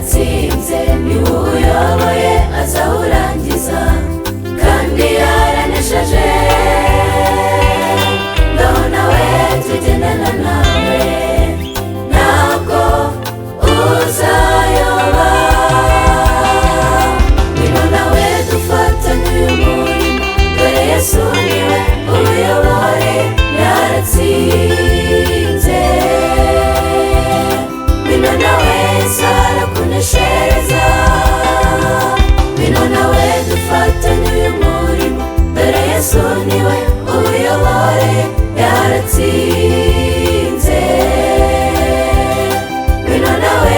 yaratsinze, ni uyoboye azawurangiza kandi yaranesheje. Ngaho nawe tugendana nawe, ntabwo uzayoba. Ngwino nawe dufatanye uyu murimo, dore Yesu niwe uyoboye yaratsinze. Ngwino nawe arakuneshereza, ngwino nawe dufatanye uyu murimo, dore Yesu niwe uyoboye yaratsinze. Ngwino nawe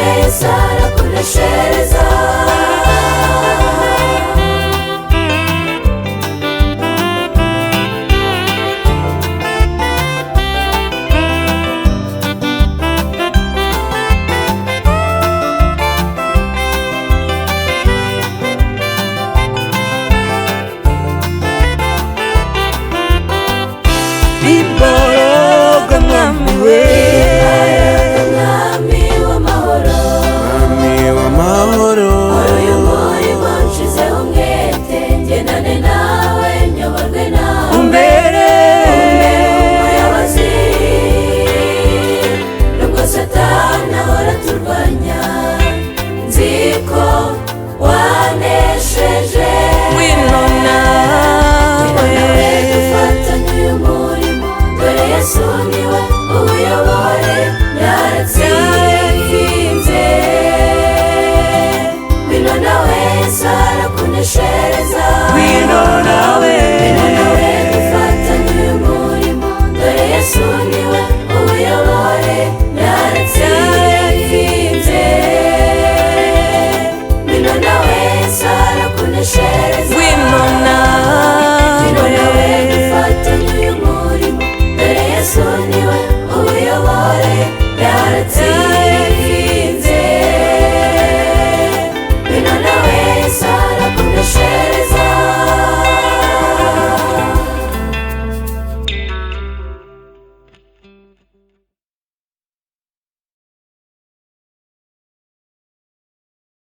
arakuneshereza. Imbaraga mwami we, mwami w'amahoro, mwami w'amahoro, uyu murimo nshizeho umwete, ngendane nawe nyoborwe nawe, umbere umuyobozi. Nubwo Satani ahora turwanya, nzi ko wanesheje. ngwino nawe dufatanye uyu murimo, dore Yesu niwe uyoboye yaratsinze. Ngwino nawe arakuneshereza, ngwino nawe dufatanye uyu murimo, dore Yesu